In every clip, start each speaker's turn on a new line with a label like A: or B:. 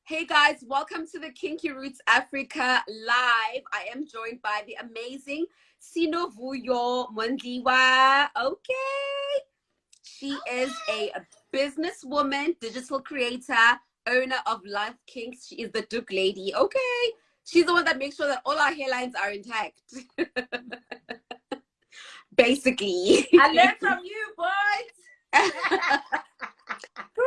A: Hey guys, welcome to the Kinky Roots Africa live. I am joined by the amazing Sinovuyo Mondliwa. Okay. She is a businesswoman, digital creator, owner of Life Kinks. She is the Duke lady. Okay. She's the one that makes sure that all our hairlines are intact. Basically.
B: I learned from you, boys.
A: Girl.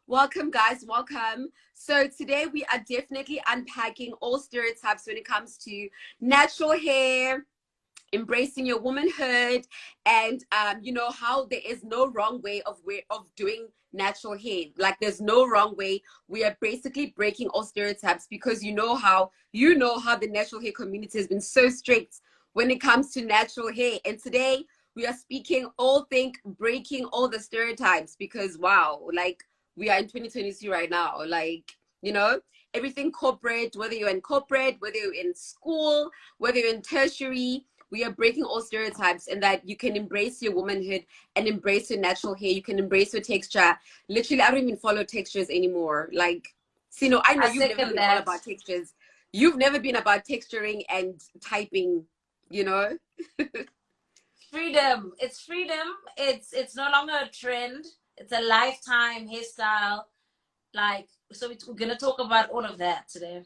A: Welcome, guys. Welcome. So today we are definitely unpacking all stereotypes when it comes to natural hair, embracing your womanhood, and you know how there is no wrong way of doing natural hair. Like there's no wrong way. We are basically breaking all stereotypes because you know how the natural hair community has been so strict when it comes to natural hair. And today we are speaking breaking all the stereotypes because wow, like we are in 2022 right now. Like, you know, everything corporate, whether you're in corporate, whether you're in school, whether you're in tertiary, we are breaking all stereotypes, and that you can embrace your womanhood and embrace your natural hair. You can embrace your texture. Literally, I don't even follow textures anymore. Like, Sino, I know you've never been all about textures. You've never been about texturing and typing, you know?
B: Freedom. It's freedom. It's no longer a trend. It's a lifetime hairstyle. Like, so we're gonna talk about all of that today.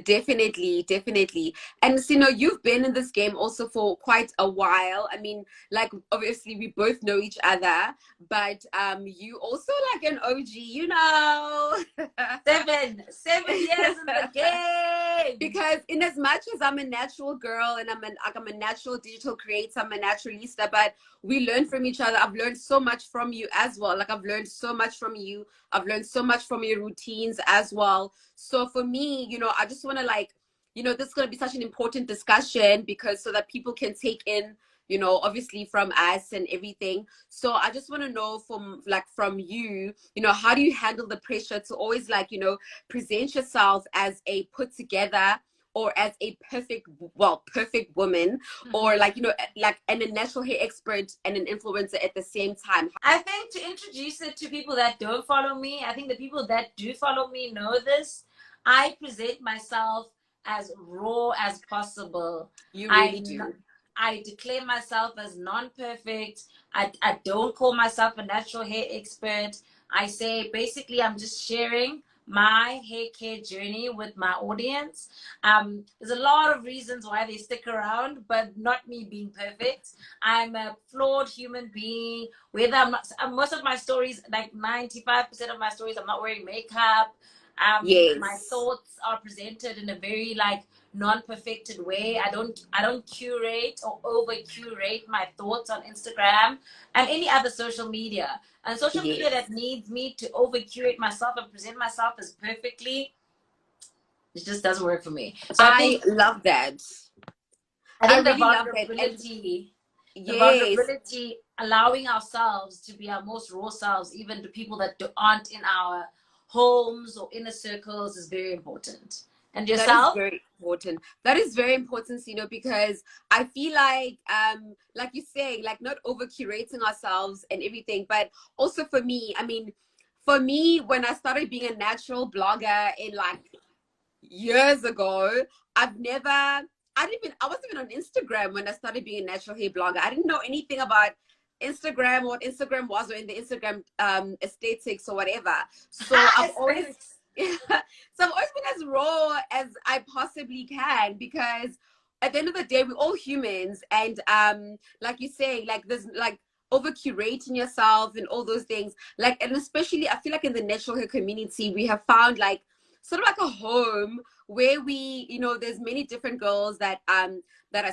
A: Definitely, definitely. And so, you know, you've been in this game also for quite a while. I mean, like obviously we both know each other, but you also like an OG, you know.
B: 7 years in the game.
A: Because in as much as I'm a natural girl and I'm a natural digital creator, I'm a naturalista, but we learn from each other. I've learned so much from you as well. Like I've learned so much from you. I've learned so much from your routines as well. So for me, you know, I just want to like, you know, this is going to be such an important discussion because so that people can take in, you know, obviously from us and everything. So I just want to know from you, you know, how do you handle the pressure to always like, you know, present yourself as a put together or as a perfect woman, or like, you know, like and a natural hair expert and an influencer at the same time?
B: I think to introduce it to people that don't follow me, I think the people that do follow me know this. I present myself as raw as possible.
A: You really do.
B: I declare myself as non-perfect. I don't call myself a natural hair expert. I say basically I'm just sharing my hair care journey with my audience. There's a lot of reasons why they stick around, but not me being perfect. I'm a flawed human being. Whether I'm not, most of my stories, like 95% of my stories, I'm not wearing makeup.
A: Yes.
B: My thoughts are presented in a very like non-perfected way. I don't curate or over curate my thoughts on Instagram and any other social media. And social media that needs me to over curate myself and present myself as perfectly, it just doesn't work for me. So
A: I love that.
B: I think
A: really love that.
B: The vulnerability, allowing ourselves to be our most raw selves, even to people that aren't in our homes or inner circles, is very important. And yourself?
A: That is very important. That is very important, you know, because I feel like you're saying, like not over curating ourselves and everything, but also for me, I mean, for me, when I started being a natural blogger in like years ago, I wasn't even on Instagram when I started being a natural hair blogger. I didn't know anything about Instagram, what Instagram was, or in the Instagram aesthetics or whatever. So I've always been as raw as I possibly can, because at the end of the day, we're all humans, and like you say, like there's like over curating yourself and all those things, like, and especially I feel like in the natural hair community we have found like sort of like a home where we, you know, there's many different girls that are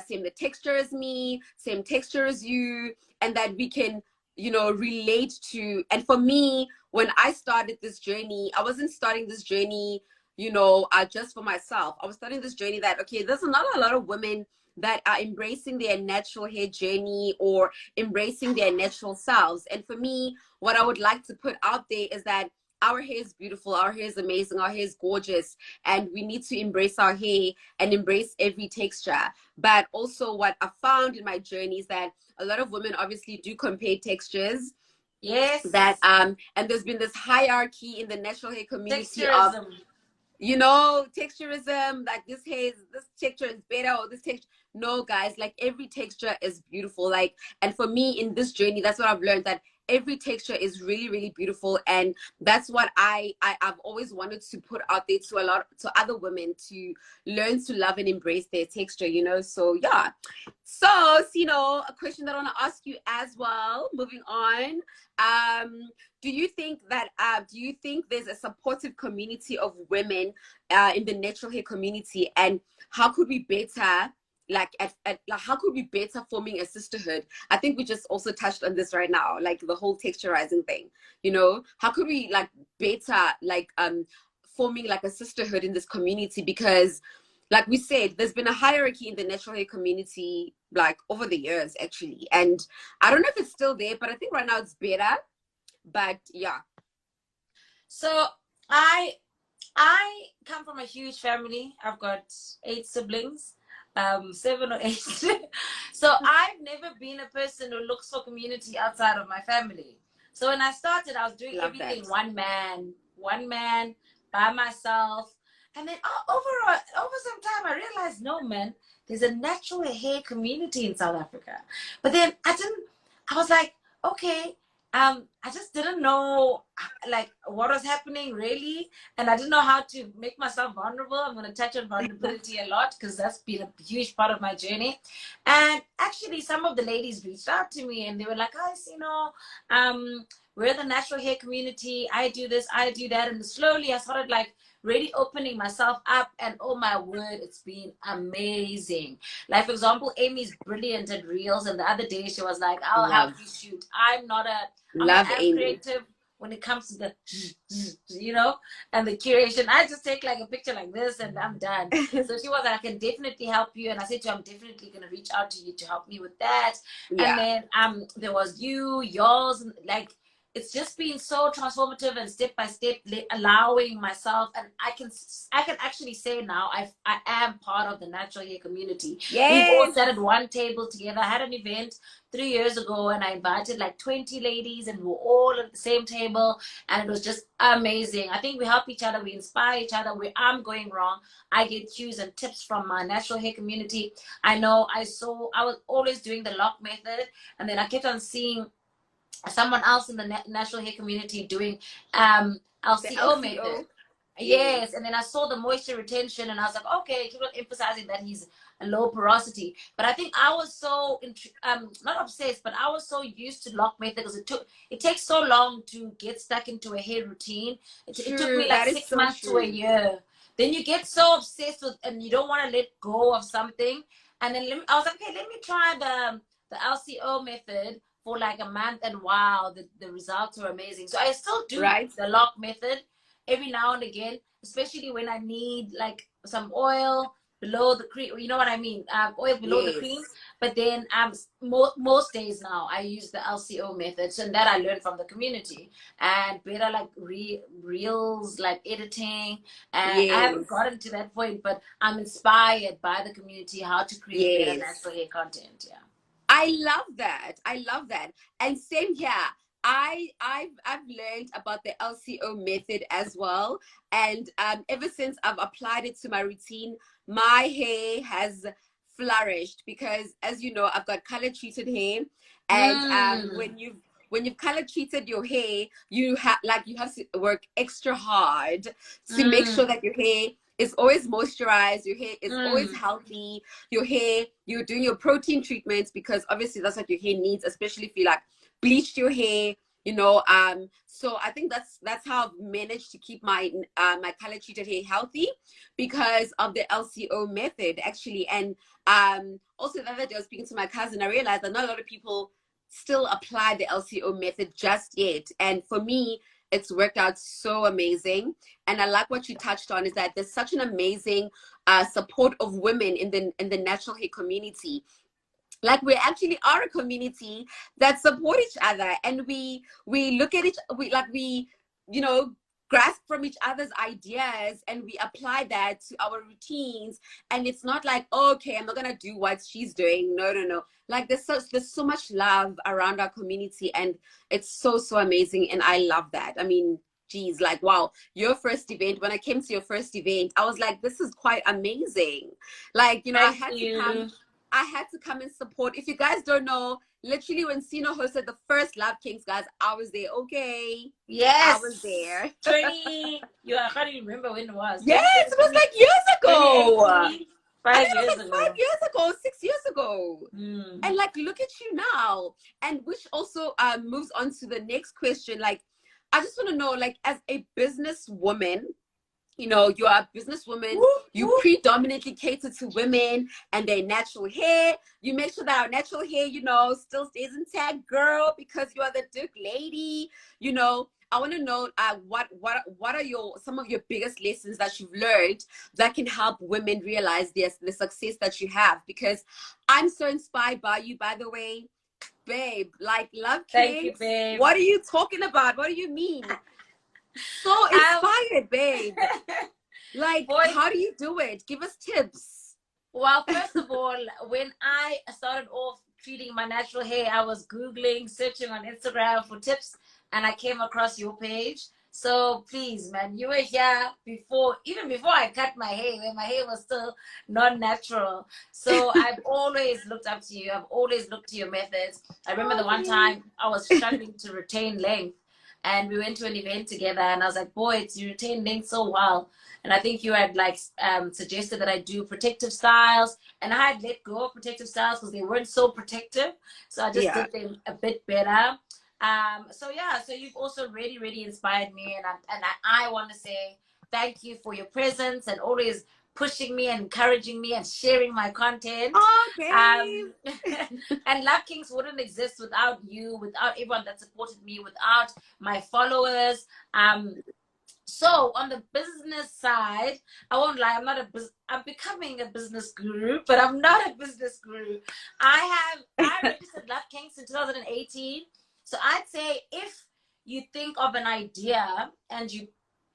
A: same the texture as me, same texture as you, and that we can, you know, relate to. And for me, when I started this journey, I wasn't starting this journey, you know, just for myself. I was starting this journey that, okay, there's not a lot of women that are embracing their natural hair journey or embracing their natural selves. And for me, what I would like to put out there is that our hair is beautiful, our hair is amazing, our hair is gorgeous, and we need to embrace our hair and embrace every texture. But also what I found in my journey is that a lot of women obviously do compare textures, that
B: Yes.
A: and there's been this hierarchy in the natural hair community of,
B: Texturism.
A: you know, texturism, like this hair, this texture is better, or this texture. No, guys, like every texture is beautiful. Like, and for me in this journey, that's what I've learned, that every texture is really, really beautiful. And that's what I've always wanted to put out there to a lot, to other women, to learn to love and embrace their texture, you know. So yeah. So, you know, a question that I want to ask you as well, moving on. Do you think that do you think there's a supportive community of women in the natural hair community, and how could we better, like like how could we better forming a sisterhood? I think we just also touched on this right now, like the whole texturizing thing, you know. How could we like better, like forming like a sisterhood in this community? Because like we said, there's been a hierarchy in the natural hair community like over the years actually, and I don't know if it's still there, but I think right now it's better. But yeah.
B: So I I come from a huge family. I've got 8 siblings, 7 or 8. So I've never been a person who looks for community outside of my family. So when I started, I was doing
A: Love
B: everything
A: that.
B: one man by myself. And then over some time, I realized, no, man, there's a natural hair community in South Africa. But then I was like, okay, I just didn't know like what was happening really, and I didn't know how to make myself vulnerable. I'm going to touch on vulnerability a lot because that's been a huge part of my journey. And actually, some of the ladies reached out to me and they were like, "Guys, you know, we're the natural hair community. I do this, I do that," and slowly I started like really opening myself up, and oh my word, it's been amazing. Like for example, Amy's brilliant at reels, and the other day she was like, "I'll help
A: Love.
B: you shoot." I
A: Love
B: am
A: Amy.
B: creative when it comes to the, you know, and the curation. I just take like a picture like this and I'm done. So she was like, "I can definitely help you." And I said to her, "I'm definitely going to reach out to you to help me with that." And
A: Yeah.
B: then there was yours, like it's just been so transformative and step by step, allowing myself, and I can actually say now I am part of the natural hair community. We've all
A: Yes.
B: sat at one table together. I had an event 3 years ago and I invited like 20 ladies and we were all at the same table, and it was just amazing. I think we help each other, we inspire each other. Where I'm going wrong, I get cues and tips from my natural hair community. I know I was always doing the lock method, and then I kept on seeing someone else in the natural hair community doing
A: The
B: LCO method.
A: LCO. Yes.
B: Yes, and then I saw the moisture retention, and I was like, okay, keep on emphasizing that he's a low porosity. But I think I was so not obsessed, but I was so used to lock method because it takes so long to get stuck into a hair routine. It took
A: True.
B: me like
A: That is
B: six
A: so
B: months to a
A: true.
B: year. Then you get so obsessed with, and you don't want to let go of something. And then I was like, okay, let me try the LCO method for like a month, and wow, the results are amazing. So I still do
A: Right?
B: the lock method every now and again, especially when I need like some oil below the cream. You know what I mean? Oil below the cream.
A: Yes.
B: But then most days now I use the LCO method, so that I learned from the community, and better like reels, like editing. And I haven't
A: Yes.
B: gotten to that point, but I'm inspired by the community how to create better
A: Yes.
B: natural hair content. Yeah.
A: I love that. I love that. And same here. I've learned about the LCO method as well. And ever since I've applied it to my routine, my hair has flourished because, as you know, I've got color treated hair. And
B: Mm,
A: when you've color treated your hair, you have to work extra hard to make sure
B: mm,
A: that your hair is always moisturized, your hair is always
B: mm.
A: healthy, your hair, you're doing your protein treatments because obviously that's what your hair needs, especially if you like bleached your hair, you know. So I think that's how I've managed to keep my color treated hair healthy because of the LCO method actually. And also the other day I was speaking to my cousin, I realized that not a lot of people still apply the LCO method just yet, and for me it's worked out so amazing. And I like what you touched on is that there's such an amazing support of women in the natural hair community. Like we actually are a community that support each other, and we look at each we like we you know grasp from each other's ideas and we apply that to our routines. And it's not like, oh, okay, I'm not gonna do what she's doing. No, no, no. Like there's so much love around our community, and it's so amazing, and I love that. I mean, geez, like wow, your first event, when I came to your first event, I was like, this is quite amazing. Like, you know,
B: Thank you.
A: I had to come and support. If you guys don't know, literally when Sino hosted the first Love Kings, guys, I was there. Okay.
B: Yes.
A: I was there.
B: 20, I can't even remember when it was.
A: Yes, it was like years ago.
B: 5 years ago.
A: 5 years ago, 6 years ago.
B: Mm.
A: And like, look at you now. And which also moves on to the next question. Like, I just want to know, like, as a businesswoman, you know, you are a businesswoman, you predominantly cater to women and their natural hair. You make sure that our natural hair, you know, still stays intact, girl, because you are the Duke lady. You know, I want to know what are some of your biggest lessons that you've learned that can help women realize the success that you have? Because I'm so inspired by you, by the way, babe. Like, Love Kings.
B: Thank you, babe.
A: What are you talking about? What do you mean? So inspired, babe. Like, how do you do it? Give us tips.
B: Well, first of all, when I started off treating my natural hair, I was Googling, searching on Instagram for tips, and I came across your page. So please, man, you were here even before I cut my hair, when my hair was still not natural. So I've always looked up to you. I've always looked to your methods. I remember the one time I was struggling to retain length, and we went to an event together, and I was like, Boits, you retain length so well. And I think you had like suggested that I do protective styles, and I had let go of protective styles because they weren't so protective. So I just did them a bit better. So you've also really inspired me, and I want to say thank you for your presence and always pushing me and encouraging me and sharing my content.
A: Okay.
B: And Love Kings wouldn't exist without you, without everyone that supported me, without my followers. So on the business side, I won't lie, I'm becoming a business guru, but I'm not a business guru. I registered Love Kings in 2018. So I'd say if you think of an idea and you,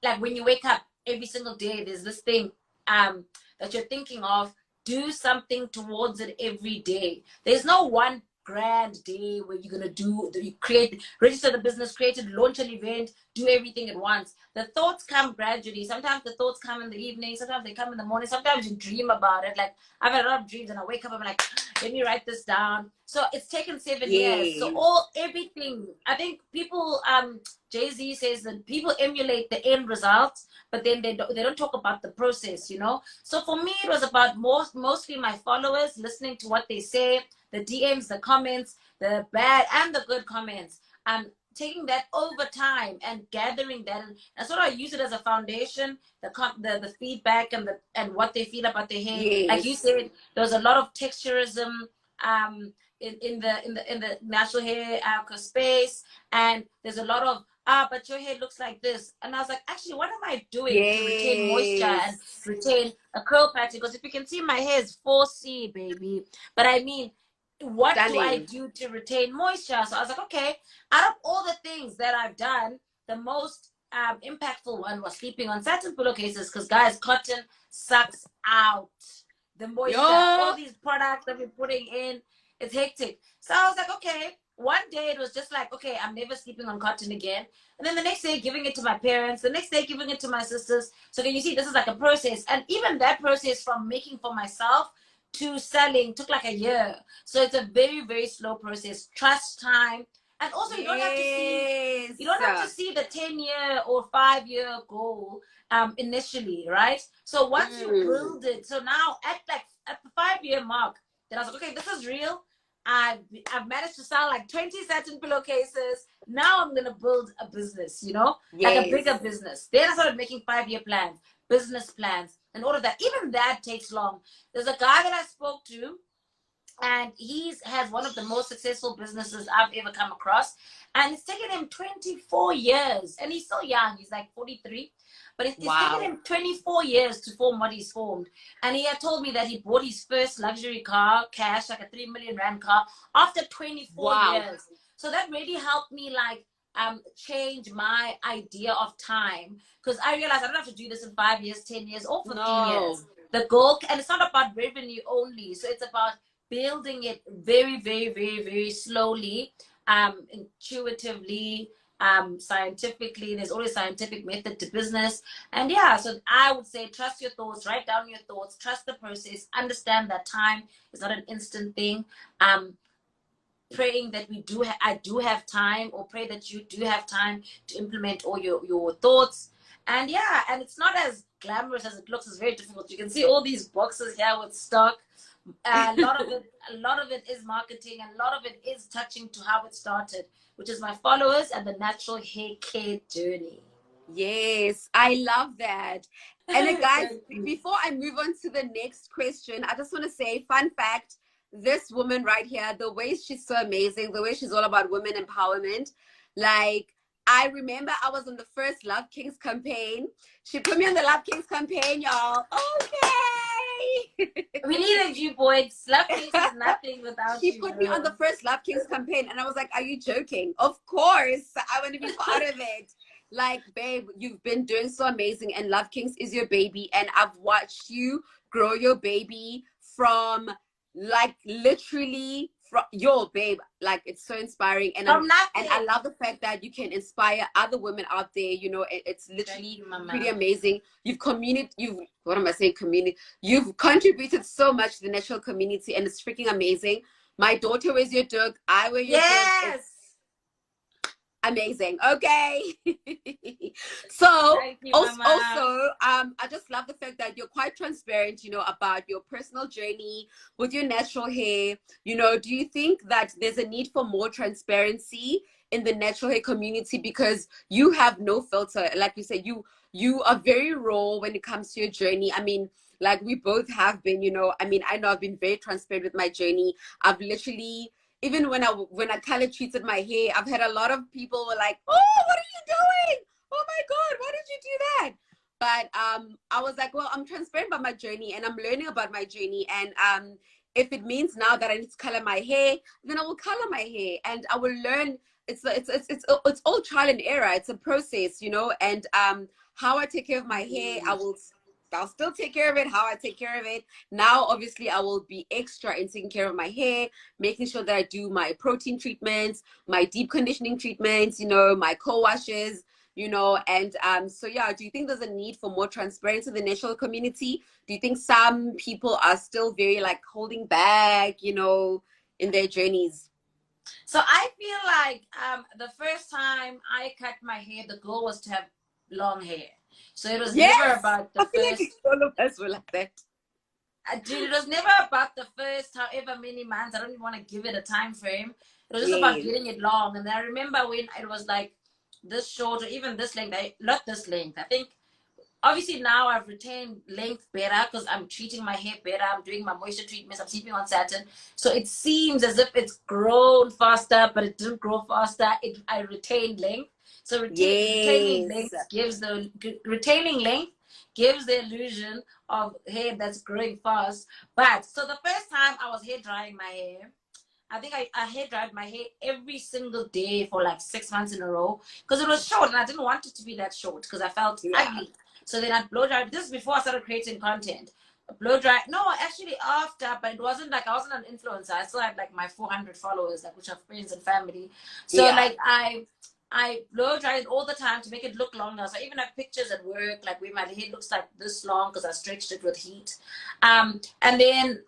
B: like when you wake up every single day, there's this thing that you're thinking of, do something towards it every day. There's no one grand day where you're going to register the business, create it, launch an event, do everything at once. The thoughts come gradually. Sometimes the thoughts come in the evening, sometimes they come in the morning, sometimes you dream about it. Like, I've had a lot of dreams and I wake up and I'm like, let me write this down. So it's taken 7 years. So everything, I think people, Jay-Z says that people emulate the end result, but then they don't talk about the process, you know? So for me, it was about mostly my followers, listening to what they say, the DMs, the comments, the bad and the good comments, taking that over time and gathering that, and sort of use it as a foundation, the feedback and what they feel about their hair. Like you said, there was a lot of texturism in the natural hair space, and there's a lot of but your hair looks like this, and I was like, actually, what am I doing to retain moisture and retain a curl pattern? Because if you can see, my hair is 4C, baby, but I mean, what do I do to retain moisture? So I was like, okay, out of all the things that I've done, the most impactful one was sleeping on satin pillowcases, because guys, cotton sucks out the moisture. All these products that we're putting in, it's hectic. So I was like, okay, one day it was just like, okay, I'm never sleeping on cotton again. And then the next day giving it to my parents, the next day giving it to my sisters. So can you see, this is like a process. And even that process from making for myself to selling took like a year. So it's a very slow process. Trust time. And also you don't have to see the 10-year or 5-year goal initially, right? So once you build it, so now at the 5-year mark, then I was like, okay, this is real. I've managed to sell like 20 satin pillowcases. Now I'm gonna build a business, you know, like a bigger business. Then I started making 5-year plans, business plans, and all of that. Even that takes long. There's a guy that I spoke to, and he has one of the most successful businesses I've ever come across, and it's taken him 24 years, and he's still young. He's like 43. But it's taken him 24 years to form what he's formed. And he had told me that he bought his first luxury car, cash, like a 3 million rand car, after 24 years. So that really helped me, like, change my idea of time, because I realized I don't have to do this in 5 years, 10 years, or 15
A: No.
B: years. The goal, and it's not about revenue only. So it's about building it very, very, very, very slowly, intuitively, scientifically. There's always scientific method to business. And yeah, so I would say trust your thoughts, write down your thoughts, trust the process, understand that time is not an instant thing. Praying that I do have time, or pray that you do have time to implement all your thoughts. And yeah, and it's not as glamorous as it looks. It's very difficult. You can see all these boxes here with stock. A lot of it is marketing, and a lot of it is touching to how it started, which is my followers and the natural hair care journey.
A: Yes, I love that. And then guys, before I move on to the next question, I just want to say, fun fact, this woman right here, the way she's so amazing, the way she's all about women empowerment. Like, I remember I was on the first Love Kings campaign. She put me on the Love Kings campaign, y'all. Okay.
B: We needed you, Boits. Love Kings is nothing without you.
A: She put me on the first Love Kings campaign, and I was like, are you joking? Of course, I want to be part of it. Like, babe, you've been doing so amazing, and Love Kings is your baby, and I've watched you grow your baby from, like, literally from your babe. Like, it's so inspiring, and I love the fact that you can inspire other women out there. You know, it's literally pretty amazing. You've contributed so much to the natural community, and it's freaking amazing. My daughter wears your dog. I wear your dog. It's amazing. Okay. So I just love the fact that you're quite transparent, you know, about your personal journey with your natural hair. You know, do you think that there's a need for more transparency in the natural hair community, because you have no filter? Like you said, you are very raw when it comes to your journey. I mean, like we both have been, you know. I mean, I know I've been very transparent with my journey. I've literally, even when I color treated my hair, I've had a lot of people were like, oh, what are you doing? Oh my God, why did you do that? But I was like, well, I'm transparent about my journey, and I'm learning about my journey. And if it means now that I need to color my hair, then I will color my hair, and I will learn. It's all trial and error. It's a process, you know. And how I take care of my hair, I'll still take care of it how I take care of it. Now, obviously, I will be extra in taking care of my hair, making sure that I do my protein treatments, my deep conditioning treatments, you know, my co-washes, you know. And so yeah, do you think there's a need for more transparency in the natural community? Do you think some people are still very like holding back, you know, in their journeys?
B: So I feel like the first time I cut my hair, the goal was to have long hair. So it was never about the first.
A: Like all of us were like that.
B: Dude, it was never about the first however many months. I don't even want to give it a time frame. It was just about getting it long. And I remember when it was like this short, or even this length. Not this length. I think obviously now I've retained length better because I'm treating my hair better. I'm doing my moisture treatments. I'm sleeping on satin. So it seems as if it's grown faster, but it didn't grow faster. I retained length. So retaining length gives the illusion of hair that's growing fast. But so the first time I was hair drying my hair, I think I hair dried my hair every single day for like 6 months in a row because it was short and I didn't want it to be that short because I felt ugly. So then I'd blow dry. This is before I started creating content. Blow dry. No, actually after, but it wasn't like I wasn't an influencer. I still had like my 400 followers, like which are friends and family. So like I blow dry it all the time to make it look longer. So I even have pictures at work, like where my hair looks like this long because I stretched it with heat. And then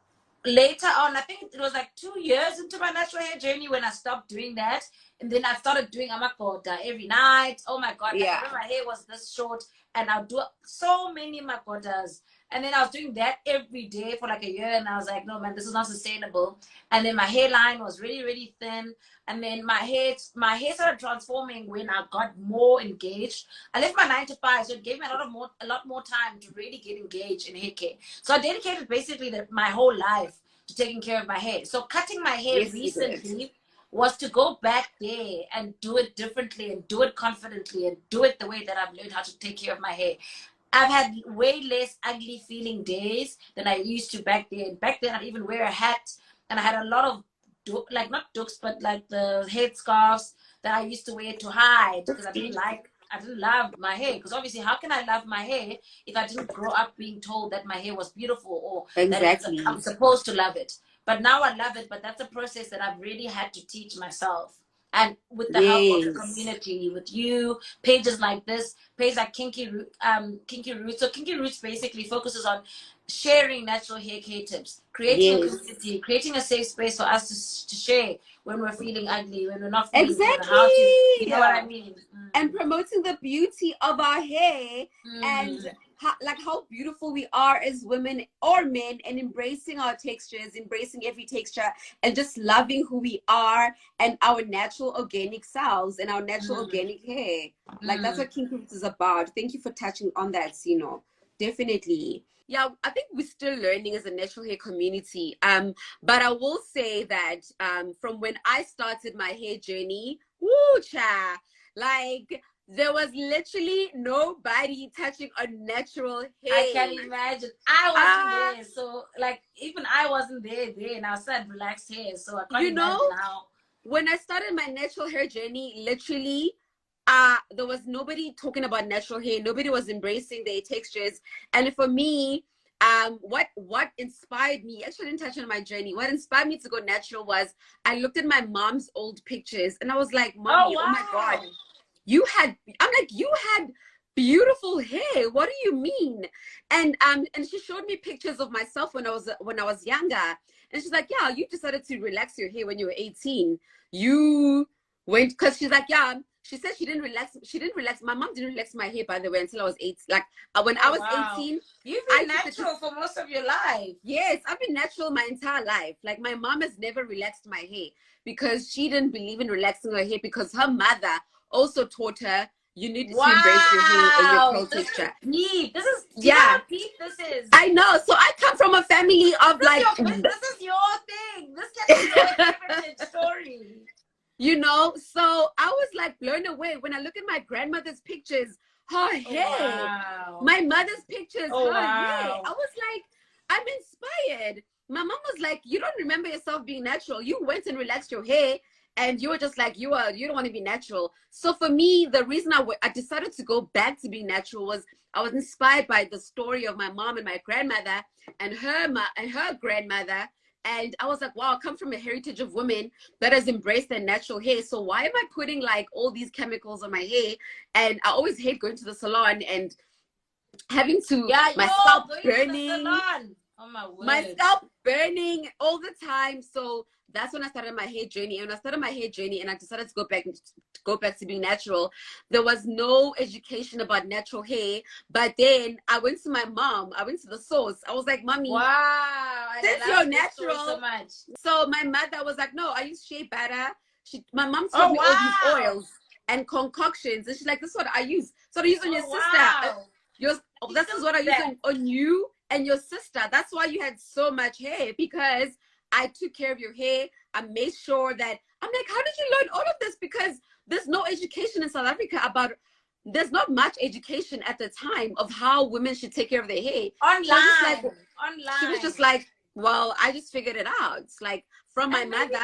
B: later on, I think it was like 2 years into my natural hair journey when I stopped doing that. And then I started doing amakoda every night. Oh my God. Like, my hair was this short and I'll do so many makodas. And then I was doing that every day for like a year. And I was like, no, man, this is not sustainable. And then my hairline was really, really thin. And then my hair started transforming when I got more engaged. I left my 9 to 5, so it gave me a lot more time to really get engaged in hair care. So I dedicated basically my whole life to taking care of my hair. So cutting my hair recently was to go back there and do it differently and do it confidently and do it the way that I've learned how to take care of my hair. I've had way less ugly feeling days than I used to back then. Back then, I'd even wear a hat and I had a lot of like not dukes, but like the headscarves that I used to wear to hide because I didn't love my hair. Because obviously, how can I love my hair if I didn't grow up being told that my hair was beautiful or that I'm
A: Exactly.
B: supposed to love it? But now I love it. But that's a process that I've really had to teach myself. And with the help of the
A: Yes.
B: community, with you, pages like this, pages like Kinky Roots. So Kinky Roots basically focuses on sharing natural hair care tips, creating a
A: Yes.
B: community, creating a safe space for us to share when we're feeling ugly, when we're not feeling good, how to, you
A: Exactly.
B: know what I mean?
A: And promoting the beauty of our hair and
B: Mm.
A: how beautiful we are as women or men, and embracing our textures, embracing every texture, and just loving who we are and our natural organic selves and our natural organic hair. Like that's
B: Mm.
A: what Kinky Roots is about. Thank you for touching on that, Sino. Definitely. Yeah, I think we're still learning as a natural hair community. But I will say that from when I started my hair journey, woo cha, like there was literally nobody touching a natural
B: I
A: hair.
B: can imagine. I wasn't
A: Ah,
B: there, so like even I wasn't there, and I still had relaxed hair, so I can't
A: you know,
B: imagine how.
A: when I started my natural hair journey, literally, there was nobody talking about natural hair. Nobody was embracing their textures. And for me, what inspired me, actually I didn't touch on my journey. What inspired me to go natural was I looked at my mom's old pictures and I was like,
B: Oh
A: Mommy, oh my God,
B: wow!
A: you had beautiful hair. What do you mean? And she showed me pictures of myself when I was younger. And she's like, yeah, you decided to relax your hair when you were 18. You went, because she's like, yeah, she said she didn't relax. My mom didn't relax my hair, by the way, until I was 8. Like when I
B: Oh
A: was
B: wow!
A: 18,
B: You've
A: I
B: been
A: took the
B: natural for most of your life.
A: yes, I've been natural my entire life. Like my mom has never relaxed my hair because she didn't believe in relaxing her hair, because her mother also taught her you need to embrace your hair and your
B: Wow!
A: curl
B: This is
A: texture.
B: deep. This is. Do you know
A: Yeah,
B: how deep this is?
A: I know. So I come from a family of like,
B: This is your thing. This can be your heritage story.
A: you know, so I was like blown away when I look at my grandmother's pictures, her
B: Oh
A: hair,
B: wow!
A: my mother's pictures,
B: Oh
A: her hair. I
B: wow!
A: was like, I'm inspired. My mom was like, you don't remember yourself being natural. You went and relaxed your hair and you were just like, you don't want to be natural. So for me, the reason I decided to go back to being natural was I was inspired by the story of my mom and my grandmother and her grandmother. And I was like, wow, I come from a heritage of women that has embraced their natural hair. So why am I putting like all these chemicals on my hair? And I always hate going to the salon and having to
B: Yeah,
A: my
B: you're
A: scalp
B: going to the
A: burning,
B: salon. Oh my
A: my
B: word!
A: scalp burning all the time. So that's when I started my hair journey. And when I started my hair journey and I decided to go back to being natural, there was no education about natural hair. But then I went to my mom, I went to the source. I was like, Mommy,
B: Wow, I
A: since you're
B: love this story so
A: natural.
B: much.
A: So my mother was like, no, I use shea butter. My mom taught
B: Oh
A: me all these
B: wow!
A: oils and concoctions. And she's like, this is what I use. So I use on your
B: Oh
A: sister.
B: wow!
A: Your,
B: She
A: this
B: still
A: is what I
B: did
A: use
B: that.
A: on you and your sister. That's why you had so much hair, because I took care of your hair. I made sure that I'm like, how did you learn all of this? Because there's no education in South Africa about, there's not much education at the time of how women should take care of their hair. So I was just like,
B: Online,
A: she was
B: online,
A: just like, well, I just figured it out. It's like from my
B: and
A: mother.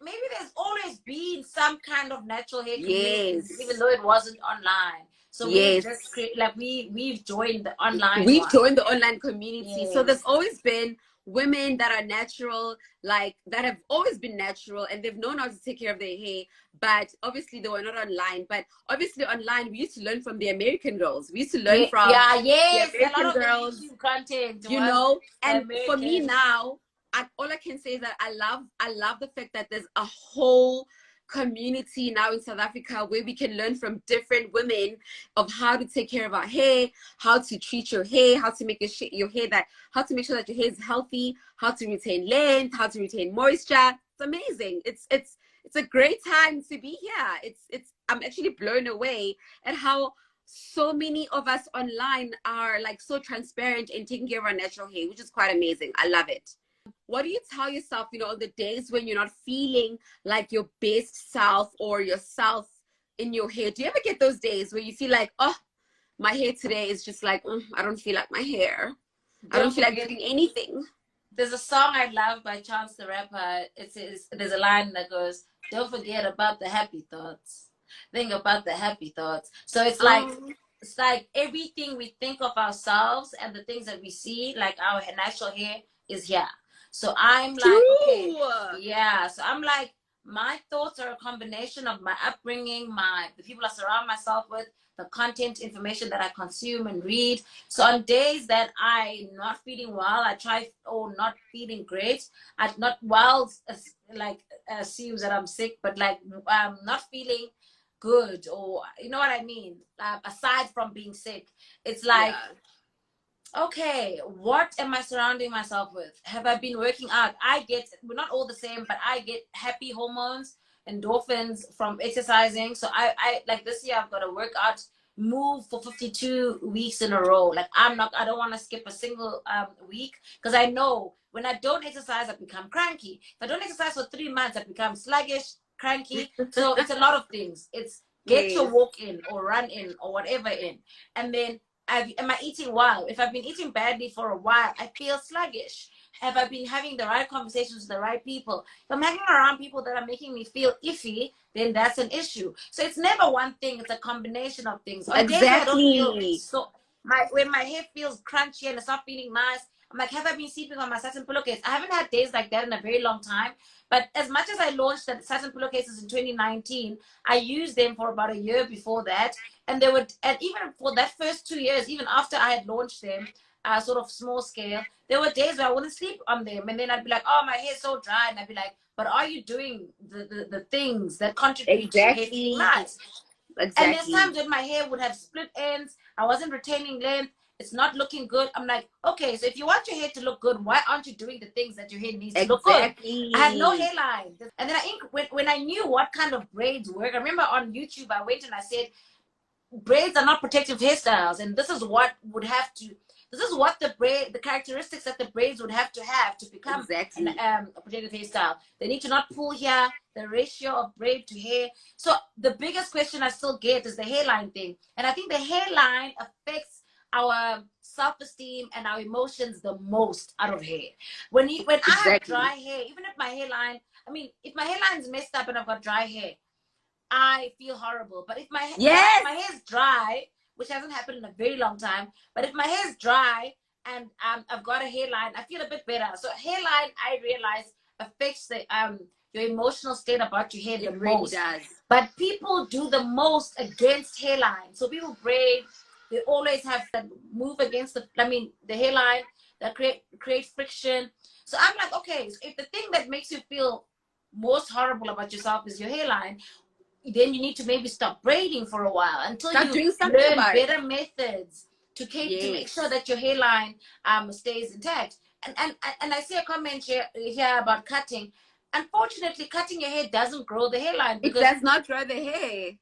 B: maybe there's always been some kind of natural hair community, even
A: Yes.
B: though it wasn't online. So we've
A: Yes.
B: just like we've joined the online
A: We've
B: one.
A: joined the online community. So there's
B: Yes.
A: always been women that are natural, like that have always been natural, and they've known how to take care of their hair. But obviously they were not online. But obviously online, we used to learn from the American girls. We used to learn
B: Yeah,
A: from
B: yeah,
A: the
B: yes. A
A: American
B: lot of the
A: girls,
B: YouTube content
A: you
B: was
A: know.
B: the
A: And for me
B: American.
A: now, all I can say is that I love the fact that there's a whole community now in South Africa where we can learn from different women of how to take care of our hair, how to treat your hair, how to make your hair that, how to make sure that your hair is healthy, how to retain length, how to retain moisture. It's amazing. It's a great time to be here. It's I'm actually blown away at how so many of us online are like so transparent in taking care of our natural hair, which is quite amazing. I love it. What do you tell yourself, on the days when you're not feeling like your best self or yourself in your hair? Do you ever get those days where you feel like, oh, my hair today is just like, I don't feel like my hair. I don't
B: Don't
A: feel like
B: forget
A: doing anything.
B: there's a song I love by Chance the Rapper. It says, there's a line that goes, "Don't forget about the happy thoughts. Think about the happy thoughts." So
A: Oh,
B: it's like everything we think of ourselves and the things that we see, like our natural hair, is here. So I'm like, okay,
A: true.
B: yeah. So I'm like, my thoughts are a combination of my upbringing, the people I surround myself with, the content information that I consume and read. So on days that I'm not feeling well, I try, or not feeling great, I'm not well, like assumes that I'm sick, but like I'm not feeling good, or you know what I mean. Aside from being sick, it's like,
A: Yeah.
B: okay, what am I surrounding myself with? Have I been working out? We're not all the same, but I get happy hormones, endorphins from exercising. So I like this year I've got to work out, move for 52 weeks in a row. Like I don't want to skip a single week, because I know when I don't exercise, I become cranky. If I don't exercise for 3 months, I become sluggish, cranky. So it's a lot of things. It's get your
A: Yes.
B: walk in or run in or whatever in. And then am I eating well? If I've been eating badly for a while, I feel sluggish. Have I been having the right conversations with the right people? If I'm hanging around people that are making me feel iffy, then that's an issue. So it's never one thing, it's a combination of things. On days where I don't feel
A: Exactly.
B: so, when my head feels crunchy and it's not feeling nice, I'm like, have I been sleeping on my satin pillowcase? I haven't had days like that in a very long time. But as much as I launched the satin pillowcases in 2019, I used them for about a year before that. And they would, and even for that first 2 years, even after I had launched them, sort of small scale, there were days where I wouldn't sleep on them. And then I'd be like, oh, my hair's so dry. And I'd be like, but are you doing the things that contribute to your hair feeling
A: Exactly.
B: nice? And there's
A: Exactly.
B: times when my hair would have split ends. I wasn't retaining length. It's not looking good. I'm like, okay, so if you want your hair to look good, why aren't you doing the things that your hair needs to look good? I had no
A: Exactly.
B: hairline. And then when I knew what kind of braids work, I remember on YouTube, I went and I said, braids are not protective hairstyles, and this is what the characteristics that the braids would have to become
A: Exactly.
B: a protective hairstyle. They need to not pull here, the ratio of braid to hair. So the biggest question I still get is the hairline thing, and I think the hairline affects our self-esteem and our emotions the most out of hair. When I have
A: Exactly.
B: dry hair, even if my hairline, I mean, if my hairline's messed up and I've got dry hair, I feel horrible. But if
A: Yes.
B: my hair is dry, which hasn't happened in a very long time, but if my hair is dry and I've got a hairline, I feel a bit better. So hairline, I realize, affects the your emotional state about your hair the
A: It really
B: most.
A: does.
B: But people do the most against hairline. So people braid, they always have that move against the hairline that create friction. So I'm like, okay, so if the thing that makes you feel most horrible about yourself is your hairline, then you need to maybe stop braiding for a while until
A: Start
B: you
A: doing something
B: learn
A: about it.
B: better methods to make sure
A: Yes.
B: that your hairline stays intact. And I see a comment here about cutting. Unfortunately, cutting your hair doesn't grow the hairline,
A: It
B: because
A: does not grow the hair.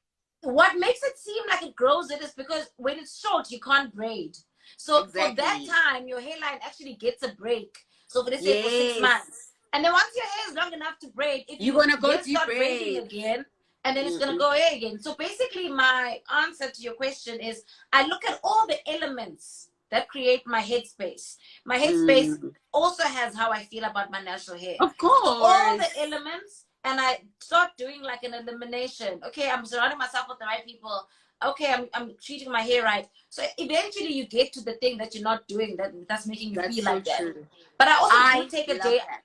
B: what makes it seem like it grows it is because when it's short, you can't braid. So for that
A: Exactly.
B: time, your hairline actually gets a break. So for, let's say, for six
A: Yes.
B: months. And then once your hair is long enough to braid, if
A: You're
B: you
A: gonna go
B: then
A: deep
B: start braiding
A: braids.
B: again, and then it's gonna
A: Mm-mm.
B: go away again. So basically, my answer to your question is, I look at all the elements that create my headspace. My headspace
A: Mm.
B: also has how I feel about my natural hair.
A: Of
B: So all
A: course.
B: the elements, and I start doing like an elimination. Okay, I'm surrounding myself with the right people. Okay, I'm treating my hair right. So eventually you get to the thing that you're not doing, that's making you
A: That's
B: feel
A: so
B: like that.
A: true.
B: But I also do
A: I
B: take a
A: love
B: day,
A: that.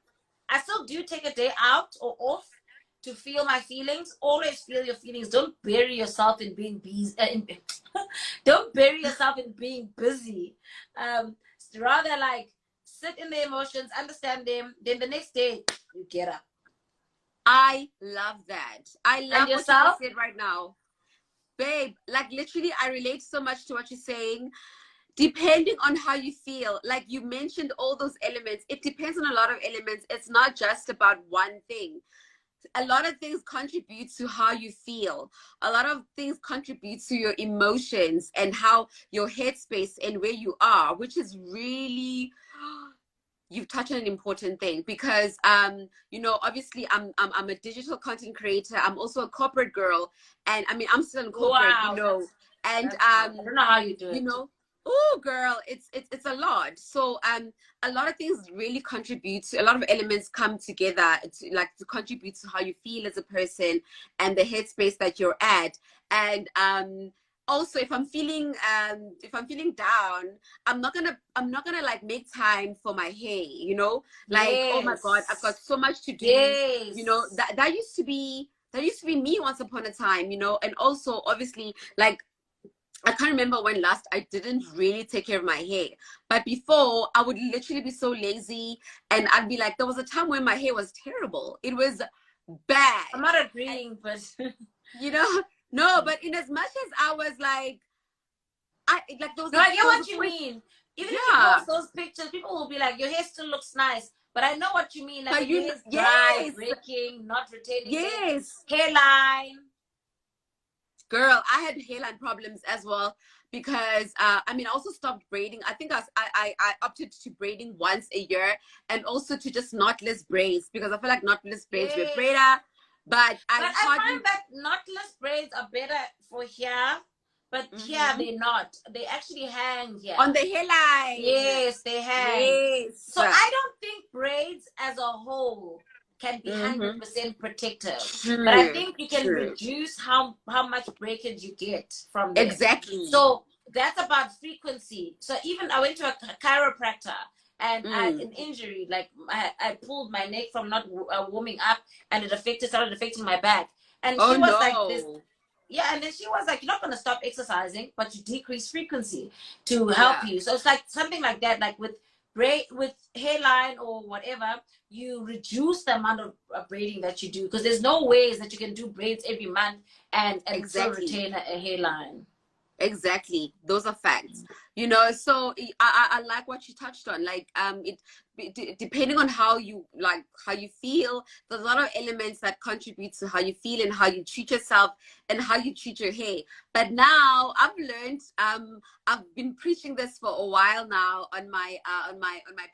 B: I still do take a day out or off to feel my feelings. Always feel your feelings. Don't bury yourself in being busy. Don't bury yourself in being busy. Rather, like, sit in the emotions, understand them. Then the next day you get up.
A: I love that. I
B: And
A: love what you
B: yourself?
A: just said right now. Babe, like literally, I relate so much to what you're saying. Depending on how you feel, like you mentioned all those elements, it depends on a lot of elements. It's not just about one thing. A lot of things contribute to how you feel. A lot of things contribute to your emotions and how your headspace and where you are, which is really, you've touched on an important thing because obviously I'm a digital content creator. I'm also a corporate girl, and I mean I'm still in corporate,
B: Wow,
A: and
B: that's good. I don't know how you do
A: you
B: it.
A: know Oh, girl, it's a lot. So a lot of things really contribute to, a lot of elements come together to like to contribute to how you feel as a person and the headspace that you're at. And also if I'm feeling down, I'm not gonna like make time for my hair, you know? Like, oh my God, I've got
B: Yes.
A: so much to do. You know,
B: Yes.
A: that used to be me once upon a time, you know, and also obviously like I can't remember when last I didn't really take care of my hair. But before, I would literally be so lazy and I'd be like, there was a time when my hair was terrible. It was bad.
B: I'm not
A: And,
B: agreeing, but
A: you know, no, but in as much as I was like, I like
B: no, I get
A: there was
B: what
A: a
B: you
A: point,
B: mean. Even if you
A: yeah.
B: post those pictures, people will be like, your hair still looks nice. But I know what you mean. Like
A: But
B: when your
A: you,
B: hair's dry,
A: yes,
B: breaking, not retaining
A: yes.
B: hairline.
A: Girl, I had hairline problems as well because I mean I also stopped braiding. I think I opted to braiding once a year and also to just knotless braids because I feel like knotless braids were
B: Yes.
A: braider, but I
B: But I find
A: hardly.
B: that knotless braids are better for here, but here
A: Mhm.
B: they're not. They actually hang here.
A: On the hairline.
B: Yes, they hang.
A: Yes.
B: So I don't think braids as a whole can be
A: Mm-hmm.
B: 100% protective. But I
A: True.
B: think you can
A: True.
B: reduce how much breakage you get from them.
A: Exactly.
B: So that's about frequency. So even I went to a chiropractor and I had
A: Mm.
B: an injury. Like I pulled my neck from not warming up and started affecting my back. And
A: Oh
B: she was like this.
A: no.
B: Yeah, and then she was like, "You're not going to stop exercising, but you decrease frequency to help
A: Yeah.
B: you." So it's like something like that. Like with hairline or whatever, you reduce the amount of braiding that you do because there's no ways that you can do braids every month and still
A: Exactly.
B: retain a hairline.
A: Exactly, those are facts. You know, so I like what you touched on. Like, depending on how you like how you feel, there's a lot of elements that contribute to how you feel and how you treat yourself and how you treat your hair. But now I've learned. I've been preaching this for a while now on my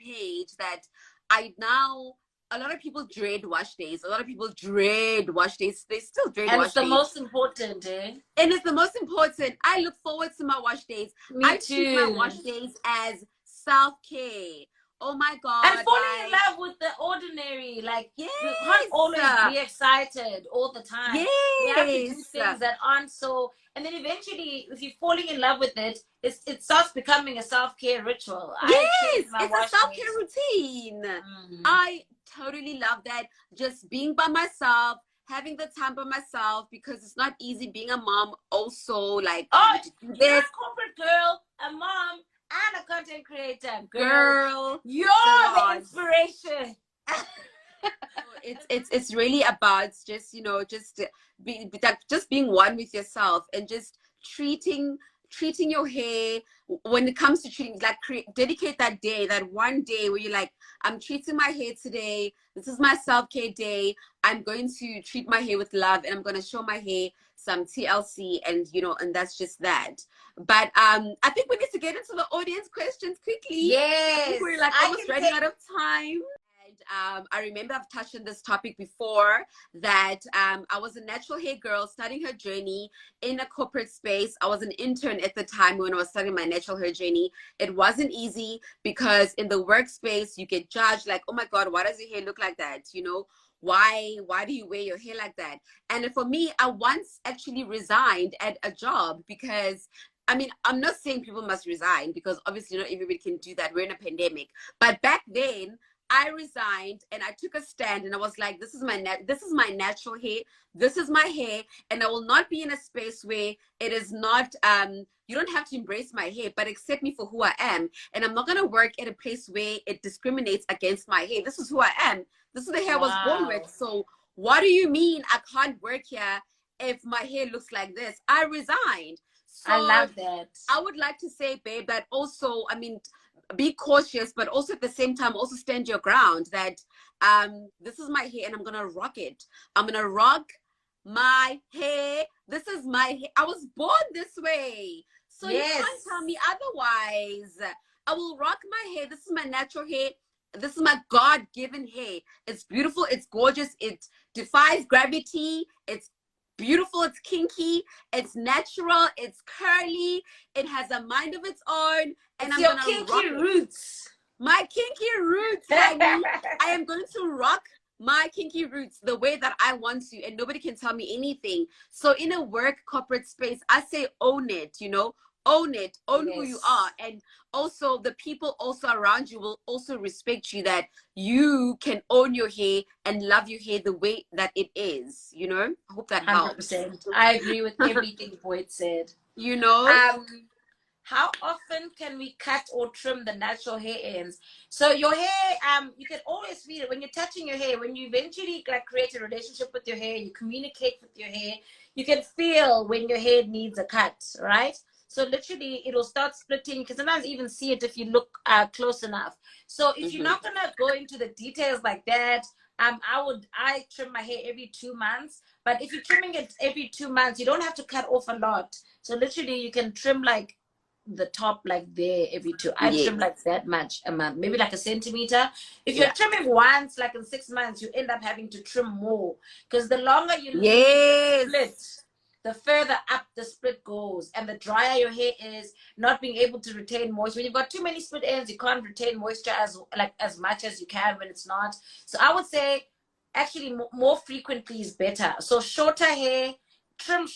A: page that I now. A lot of people dread wash days. A lot of people dread wash days. They still dread
B: And it's
A: wash
B: the
A: days,
B: most important, eh?
A: and it's the most important. I look forward to my wash days.
B: Me
A: I treat my
B: too.
A: wash days as self-care. Oh my
B: And
A: God,
B: falling in
A: like,
B: love with the ordinary. Like you can't
A: yes,
B: always be excited all the time. You have to do
A: yes,
B: things that aren't so. And then eventually, if you're falling in love with it, it starts becoming a self-care ritual. I
A: yes.
B: treat my
A: It's a
B: wash
A: self-care
B: days.
A: routine.
B: Mm.
A: I totally love that. Just being by myself, having the time by myself because it's not easy being a mom. Also, like
B: Oh,
A: having to do
B: you're
A: this,
B: a corporate girl, a mom, and a content creator. Girl,
A: girl.
B: you're
A: It's a
B: the
A: lot.
B: inspiration.
A: It's really about just just like just being one with yourself and just treating your hair when it comes to treating like dedicate that day, that one day where you're like, I'm treating my hair today, this is my self-care day, I'm going to treat my hair with love and I'm going to show my hair some TLC, and and that's just that. But I think we need to get into the audience questions quickly. I think
B: Yes,
A: we're like
B: I
A: almost
B: can
A: running
B: take.
A: out of time. I remember I've touched on this topic before that I was a natural hair girl starting her journey in a corporate space. I was an intern at the time when I was starting my natural hair journey. It wasn't easy because in the workspace, you get judged like, oh my God, why does your hair look like that? Why do you wear your hair like that? And for me, I once actually resigned at a job because I mean, I'm not saying people must resign because obviously not everybody can do that. We're in a pandemic. But back then, I resigned and I took a stand and I was like, this is my natural hair. This is my hair. And I will not be in a space where it is not, you don't have to embrace my hair, but accept me for who I am. And I'm not going to work at a place where it discriminates against my hair. This is who I am. This is the hair I was born with.
B: Wow,
A: So what do you mean I can't work here if my hair looks like this? I resigned.
B: I
A: So
B: love that.
A: I would like to say, babe, that also, I mean, be cautious, but also at the same time, also stand your ground that this is my hair and I'm gonna rock it. I'm gonna rock my hair. This is my hair. I was born this way. So you can't
B: Yes.
A: tell me otherwise. I will rock my hair. This is my natural hair. This is my God-given hair. It's beautiful, it's gorgeous, it defies gravity, it's beautiful, it's kinky, it's natural, it's curly, it has a mind of its own, and
B: It's
A: I'm
B: your
A: gonna
B: kinky
A: rock it.
B: roots.
A: My kinky roots, honey. I am going to rock my kinky roots the way that I want to, and nobody can tell me anything. So in a work corporate space, I say own it, you know, own it, own who you are. And also the people also around you will also respect you, that you can own your hair and love your hair the way that it is, you know. I hope that helps.
B: 100%. I agree with everything Boyd said.
A: You know,
B: how often can we cut or trim the natural hair ends? So your hair, you can always feel it when you're touching your hair. When you eventually like create a relationship with your hair, you communicate with your hair, you can feel when your hair needs a cut, right? So literally it'll start splitting. You can sometimes even see it if you look close enough. So if you're not gonna go into the details like that, I trim my hair every 2 months. But if you're trimming it every 2 months, you don't have to cut off a lot. So literally you can trim like the top like there every two. I trim like that much a month, maybe like a centimeter. If you're trimming once, like in 6 months, you end up having to trim more, because the longer you leave the split, the further up the split goes, and the drier your hair is, not being able to retain moisture. When you've got too many split ends, you can't retain moisture as much as you can when it's not. So I would say actually more frequently is better. So shorter hair, trim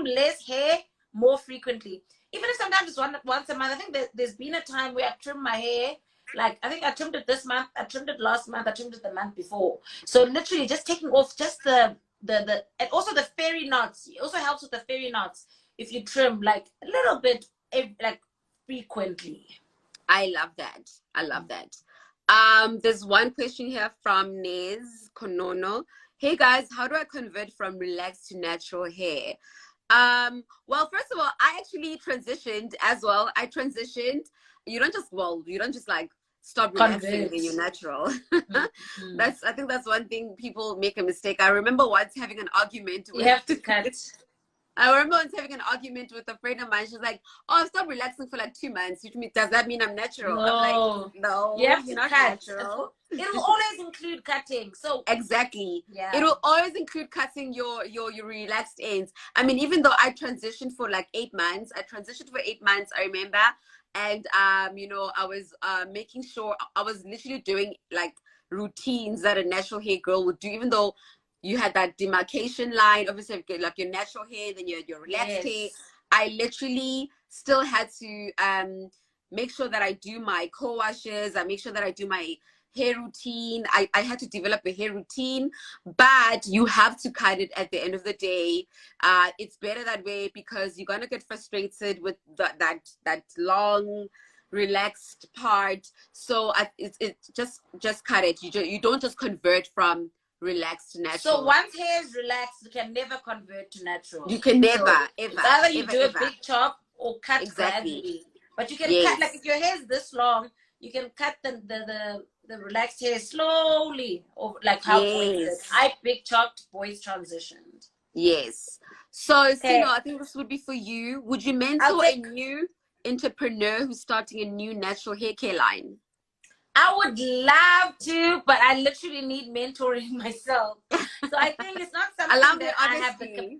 B: less hair more frequently. Even if sometimes it's once a month. I think there's been a time where I trimmed my hair. Like, I think I trimmed it this month, I trimmed it last month, I trimmed it the month before. So literally just taking off just the and also the fairy knots. It also helps with the fairy knots if you trim like a little bit, like frequently.
A: I love that. I love that. There's one question here from Nez Konono. Hey guys, how do I convert from relaxed to natural hair? Well, first of all, I actually transitioned as well. I transitioned. You don't just like stop relaxing when you're natural. I think that's one thing people make a mistake. I remember once having an argument with,
B: you have to cut.
A: I remember once having an argument with a friend of mine. She's like, "Oh, I've stopped relaxing for like 2 months." Which means, does that mean I'm natural?
B: No.
A: I'm like, no,
B: you have to
A: you're not
B: cut.
A: natural.
B: It will always include cutting. So
A: exactly,
B: yeah,
A: it will always include cutting your relaxed ends. I mean, even though I transitioned for like 8 months, I remember, and you know, I was making sure I was literally doing like routines that a natural hair girl would do, even though you had that demarcation line. Obviously, like your natural hair, then your relaxed hair. I literally still had to make sure that I do my co-washes. I make sure that I do my hair routine. I had to develop a hair routine, but you have to cut it at the end of the day. It's better that way, because you're gonna get frustrated with that long relaxed part. So it's just cut it. You don't just convert from relaxed to natural.
B: So once hair is relaxed, you can never convert to natural.
A: You can never, ever.
B: It's either you do
A: ever.
B: a big chop or cut gradually. But you can cut, like if your hair is this long, you can cut the relaxed hair slowly, or like how Boits did. I big chopped, Boits transitioned.
A: Yes. So, Sino, I think this would be for you. Would you mentor a new entrepreneur who's starting a new natural hair care line?
B: I would love to, but I literally need mentoring myself. So I think it's not something that I have the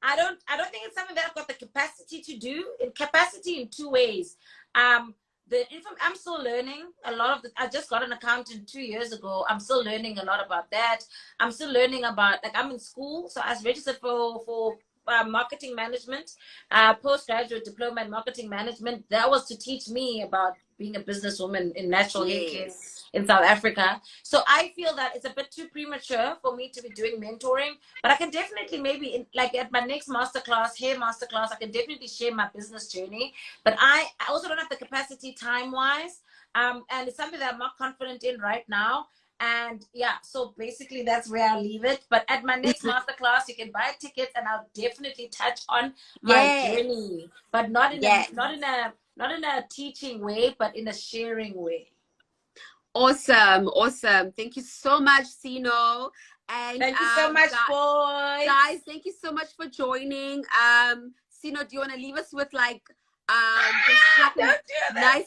B: I don't think it's something that I've got the capacity to do. Capacity in 2 ways. I'm still learning a lot of I just got an accountant 2 years ago. I'm still learning a lot about that. I'm still learning about, like, I'm in school, so I was registered for marketing management, postgraduate diploma in marketing management. That was to teach me about being a businesswoman in natural hair care in South Africa. So I feel that it's a bit too premature for me to be doing mentoring, but I can definitely maybe like at my next masterclass, hair masterclass, I can definitely share my business journey. But I also don't have the capacity time-wise, and it's something that I'm not confident in right now. And yeah, so basically that's where I'll leave it. But at my next masterclass, you can buy tickets, and I'll definitely touch on my journey, but not in a teaching way, but in a sharing way.
A: Awesome. Thank you so much, Sino. And
B: thank you so much, boys.
A: Guys, thank you so much for joining. Sino, do you want to leave us with like
B: don't do that.
A: Nice.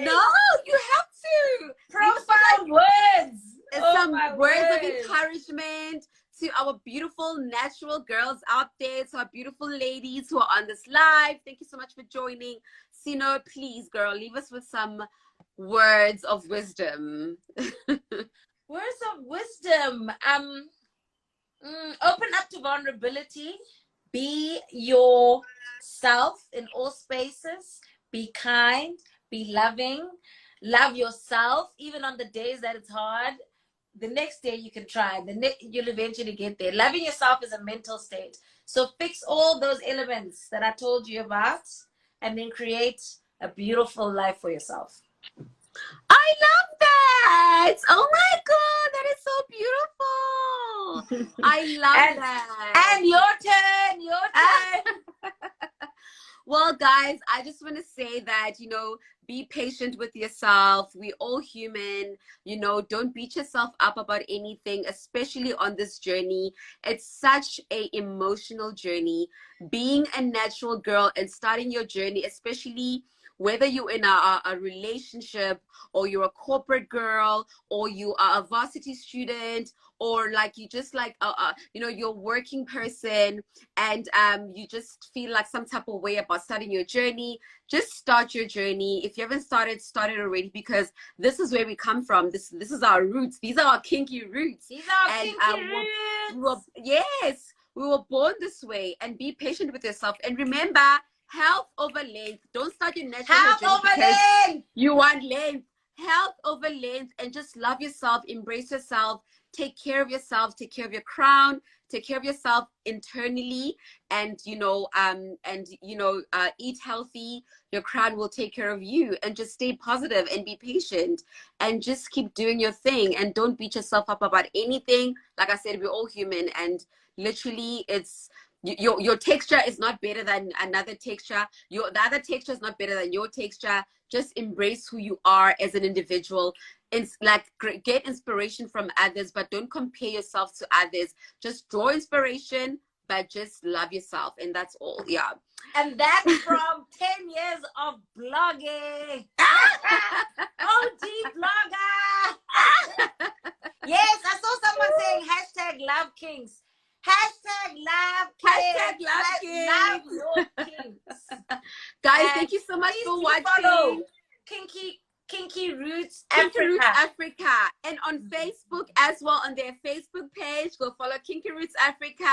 A: No, you have to.
B: Profound words.
A: Some words of encouragement, to our beautiful natural girls out there, to our beautiful ladies who are on this live. Thank you so much for joining. Sino, please, girl, leave us with some words of wisdom.
B: Words of wisdom. Open up to vulnerability. Be yourself in all spaces. Be kind. Be loving. Love yourself, even on the days that it's hard. The next day you can try. You'll eventually get there. Loving yourself is a mental state. So fix all those elements that I told you about, and then create a beautiful life for yourself.
A: I love that. Oh my God, that is so beautiful. I love that.
B: And your turn.
A: Well, guys, I just want to say that, be patient with yourself. We're all human. Don't beat yourself up about anything, especially on this journey. It's such a emotional journey. Being a natural girl and starting your journey, especially whether you're in a relationship, or you're a corporate girl, or you are a varsity student, or like you just like you're a working person, and you just feel like some type of way about starting your journey. Just start your journey. If you haven't started already, because this is where we come from. This is our roots. These are our kinky roots.
B: These are our kinky roots.
A: Yes, we were born this way. And be patient with yourself. And remember, health over length. Don't start your natural
B: health over length.
A: You want length. Health over length. And just love yourself. Embrace yourself. Take care of yourself. Take care of your crown. Take care of yourself internally. And eat healthy. Your crown will take care of you. And just stay positive and be patient. And just keep doing your thing. And don't beat yourself up about anything. Like I said, we're all human. And literally, it's your texture is not better than another texture. The other texture is not better than your texture. Just embrace who you are as an individual. It's like get inspiration from others, but don't compare yourself to others. Just draw inspiration, but just love yourself, and that's all. Yeah.
B: And that's from 10 years of blogging. OG blogger. Yes, I saw someone saying #LoveKings. #LoveKings. Love your kings.
A: Guys, thank you so much for watching.
B: Follow Kinky Roots Africa.
A: And on Facebook as well, on their Facebook page, go follow Kinky Roots Africa.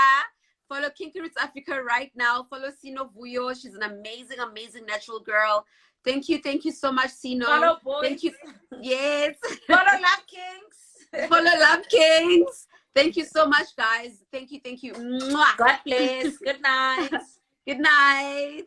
A: Follow Kinky Roots Africa right now. Follow Sinovuyo. She's an amazing natural girl. Thank you so much, Sino.
B: Follow Boits.
A: Thank you. Yes.
B: Follow Love Kings.
A: Follow Love Kings. Thank you so much, guys. Thank you. Mwah.
B: God bless. Good night.
A: Good night.